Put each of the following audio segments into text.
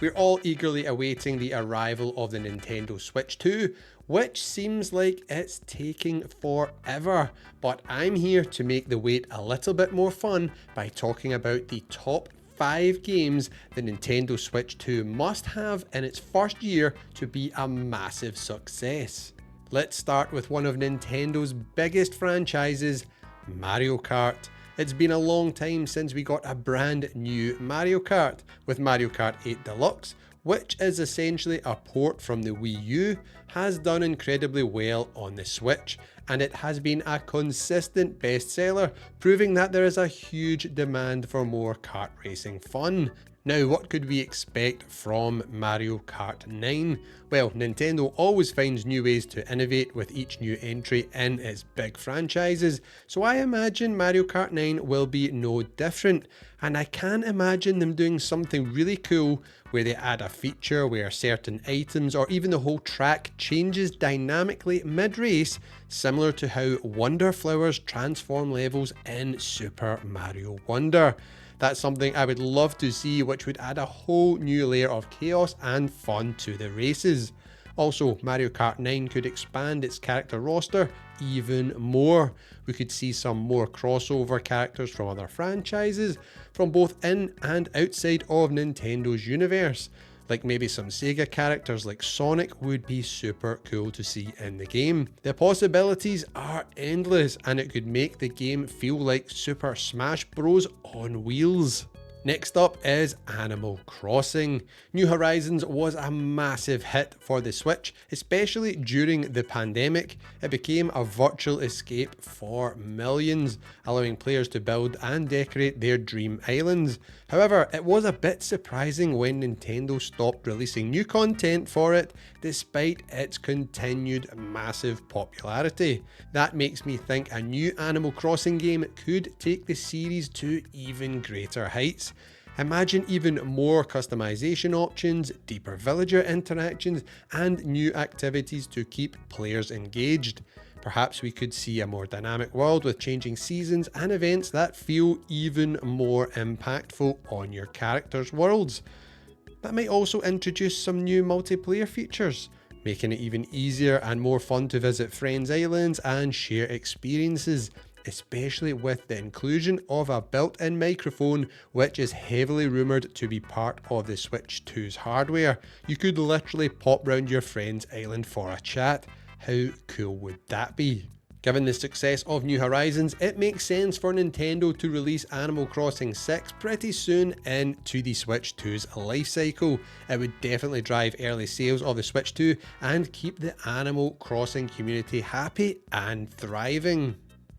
We're all eagerly awaiting the arrival of the Nintendo Switch 2, which seems like it's taking forever, but I'm here to make the wait a little bit more fun by talking about the top 5 games the Nintendo Switch 2 must have in its first year to be a massive success. Let's start with one of Nintendo's biggest franchises, Mario Kart. It's been a long time since we got a brand new Mario Kart, with Mario Kart 8 Deluxe, which is essentially a port from the Wii U, has done incredibly well on the Switch, and it has been a consistent bestseller, proving that there is a huge demand for more kart racing fun. Now, what could we expect from Mario Kart 9? Well, Nintendo always finds new ways to innovate with each new entry in its big franchises, so I imagine Mario Kart 9 will be no different, and I can imagine them doing something really cool where they add a feature where certain items or even the whole track changes dynamically mid-race, similar to how Wonder Flowers transform levels in Super Mario Wonder. That's something I would love to see, which would add a whole new layer of chaos and fun to the races. Also, Mario Kart 9 could expand its character roster even more. We could see some more crossover characters from other franchises, from both in and outside of Nintendo's universe. Like maybe some Sega characters like Sonic would be super cool to see in the game. The possibilities are endless, and it could make the game feel like Super Smash Bros. On wheels. Next up is Animal Crossing. New Horizons was a massive hit for the Switch, especially during the pandemic. It became a virtual escape for millions, allowing players to build and decorate their dream islands. However, it was a bit surprising when Nintendo stopped releasing new content for it, despite its continued massive popularity. That makes me think a new Animal Crossing game could take the series to even greater heights. Imagine even more customization options, deeper villager interactions, and new activities to keep players engaged. Perhaps we could see a more dynamic world with changing seasons and events that feel even more impactful on your characters' worlds. That might also introduce some new multiplayer features, making it even easier and more fun to visit friends' islands and share experiences, especially with the inclusion of a built-in microphone, which is heavily rumoured to be part of the Switch 2's hardware. You could literally pop round your friend's island for a chat. How cool would that be? Given the success of New Horizons, it makes sense for Nintendo to release Animal Crossing 6 pretty soon into the Switch 2's lifecycle. It would definitely drive early sales of the Switch 2 and keep the Animal Crossing community happy and thriving.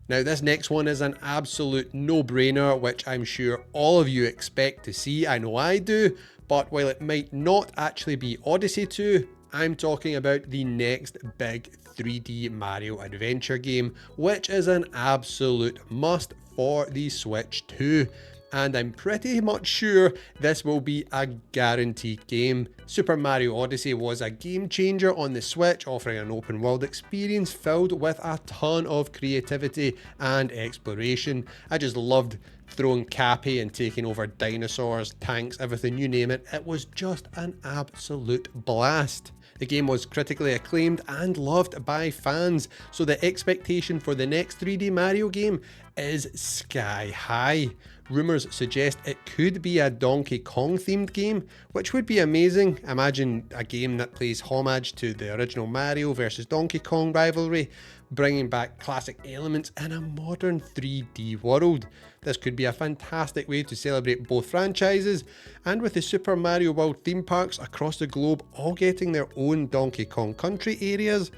Now, this next one is an absolute no-brainer, which I'm sure all of you expect to see. I know I do, but while it might not actually be Odyssey 2, I'm talking about the next big 3D Mario adventure game, which is an absolute must for the Switch 2. And I'm pretty much sure this will be a guaranteed game. Super Mario Odyssey was a game changer on the Switch, offering an open world experience filled with a ton of creativity and exploration. I just loved throwing Cappy and taking over dinosaurs, tanks, everything, you name it. It was just an absolute blast. The game was critically acclaimed and loved by fans, so the expectation for the next 3D Mario game is sky high. Rumours suggest it could be a Donkey Kong themed game, which would be amazing. Imagine a game that plays homage to the original Mario versus Donkey Kong rivalry, bringing back classic elements in a modern 3D world. This could be a fantastic way to celebrate both franchises, and with the Super Mario World theme parks across the globe all getting their own Donkey Kong Country areas,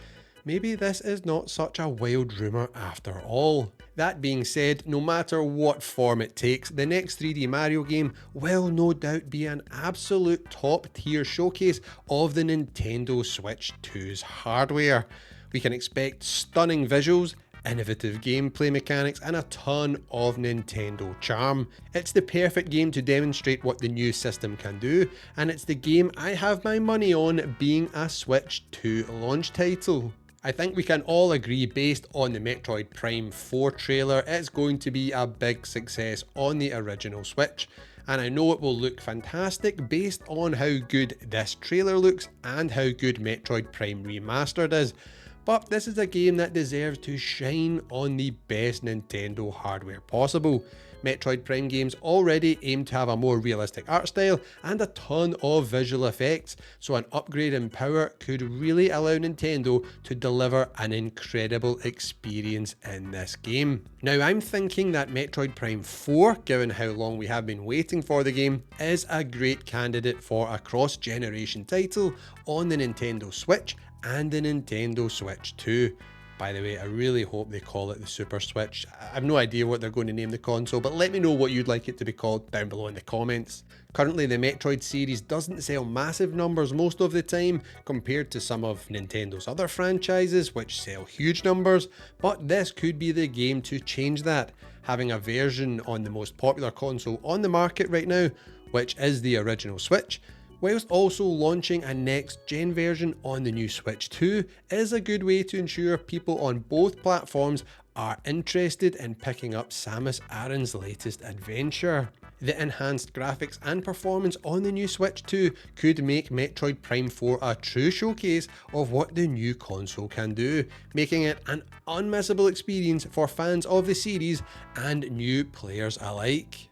maybe this is not such a wild rumour after all. That being said, no matter what form it takes, the next 3D Mario game will no doubt be an absolute top tier showcase of the Nintendo Switch 2's hardware. We can expect stunning visuals, innovative gameplay mechanics, and a ton of Nintendo charm. It's the perfect game to demonstrate what the new system can do, and it's the game I have my money on being a Switch 2 launch title. I think we can all agree, based on the Metroid Prime 4 trailer, it's going to be a big success on the original Switch. and I know it will look fantastic based on how good this trailer looks and how good Metroid Prime Remastered is. But this is a game that deserves to shine on the best Nintendo hardware possible. Metroid Prime games already aim to have a more realistic art style and a ton of visual effects, so an upgrade in power could really allow Nintendo to deliver an incredible experience in this game. Now, I'm thinking that Metroid Prime 4, given how long we have been waiting for the game, is a great candidate for a cross-generation title on the Nintendo Switch and the Nintendo Switch 2. By the way, I really hope they call it the Super Switch. I have no idea what they're going to name the console, but let me know what you'd like it to be called down below in the comments. Currently, the Metroid series doesn't sell massive numbers most of the time compared to some of Nintendo's other franchises, which sell huge numbers, but this could be the game to change that. Having a version on the most popular console on the market right now, which is the original Switch, whilst also launching a next gen version on the new Switch 2 is a good way to ensure people on both platforms are interested in picking up Samus Aran's latest adventure. The enhanced graphics and performance on the new Switch 2 could make Metroid Prime 4 a true showcase of what the new console can do, making it an unmissable experience for fans of the series and new players alike.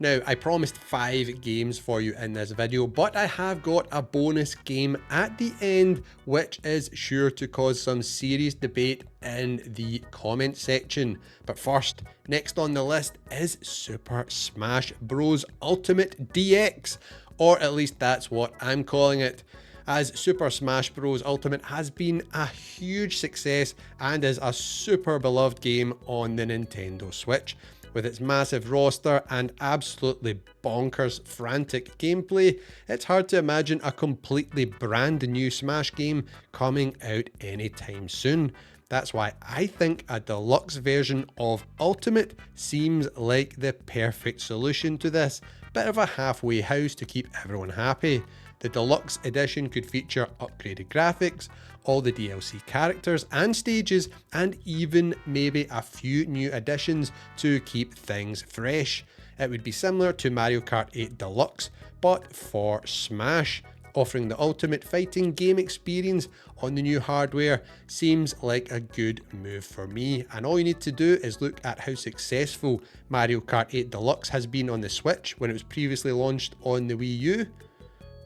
Now, I promised 5 games for you in this video, but I have got a bonus game at the end, which is sure to cause some serious debate in the comment section. But first, next on the list is Super Smash Bros. Ultimate DX, or at least that's what I'm calling it, as Super Smash Bros. Ultimate has been a huge success and is a super beloved game on the Nintendo Switch. With its massive roster and absolutely bonkers frantic gameplay, it's hard to imagine a completely brand new Smash game coming out anytime soon. That's why I think a deluxe version of Ultimate seems like the perfect solution to this. Bit of a halfway house to keep everyone happy. The deluxe edition could feature upgraded graphics, all the DLC characters and stages, and even maybe a few new additions to keep things fresh. It would be similar to Mario Kart 8 Deluxe, but for Smash. Offering the ultimate fighting game experience on the new hardware seems like a good move for me, and all you need to do is look at how successful Mario Kart 8 Deluxe has been on the Switch when it was previously launched on the Wii U.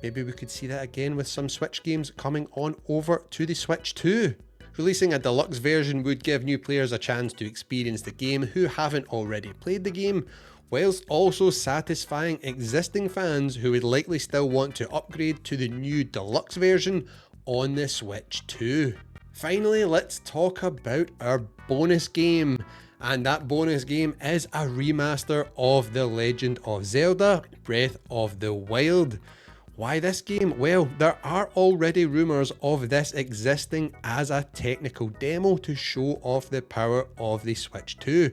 Maybe we could see that again with some Switch games coming on over to the Switch 2. Releasing a deluxe version would give new players a chance to experience the game who haven't already played the game, whilst also satisfying existing fans who would likely still want to upgrade to the new deluxe version on the Switch 2. Finally, let's talk about our bonus game. And that bonus game is a remaster of The Legend of Zelda: Breath of the Wild. Why this game? Well, there are already rumours of this existing as a technical demo to show off the power of the Switch 2,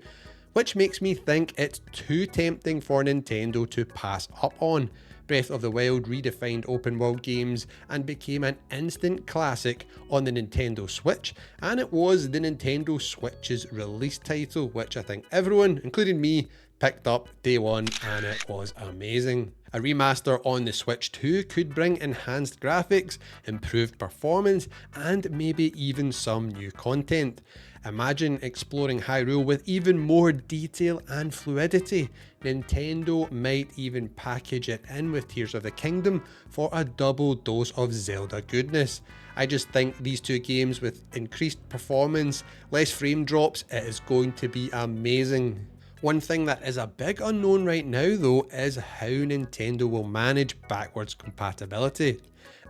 which makes me think it's too tempting for Nintendo to pass up on. Breath of the Wild redefined open world games and became an instant classic on the Nintendo Switch, and it was the Nintendo Switch's release title, which I think everyone, including me, picked up day one, and it was amazing. A remaster on the Switch 2 could bring enhanced graphics, improved performance, and maybe even some new content. Imagine exploring Hyrule with even more detail and fluidity. Nintendo might even package it in with Tears of the Kingdom for a double dose of Zelda goodness. I just think these two games with increased performance, less frame drops, it is going to be amazing. One thing that is a big unknown right now though is how Nintendo will manage backwards compatibility,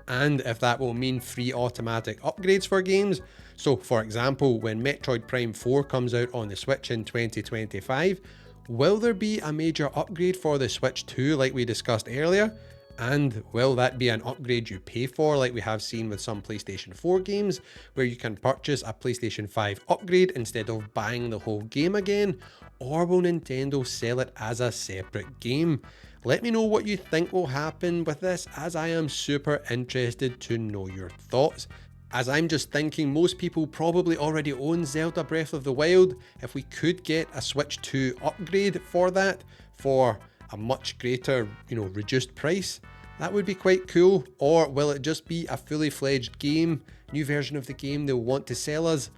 and if that will mean free automatic upgrades for games. So for example, when Metroid Prime 4 comes out on the Switch in 2025, will there be a major upgrade for the Switch 2 like we discussed earlier? And will that be an upgrade you pay for like we have seen with some PlayStation 4 games, where you can purchase a PlayStation 5 upgrade instead of buying the whole game again? Or will Nintendo sell it as a separate game? Let me know what you think will happen with this, as I am super interested to know your thoughts. As I'm just thinking most people probably already own Zelda Breath of the Wild. If we could get a Switch 2 upgrade for that, for a much greater, reduced price? That would be quite cool. Or will it just be a fully fledged game, new version of the game they'll want to sell us?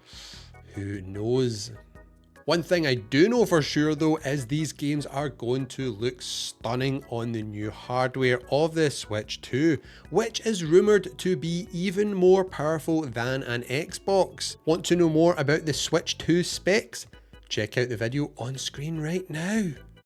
Who knows? One thing I do know for sure though is these games are going to look stunning on the new hardware of the Switch 2, which is rumoured to be even more powerful than an Xbox. Want to know more about the Switch 2 specs? Check out the video on screen right now.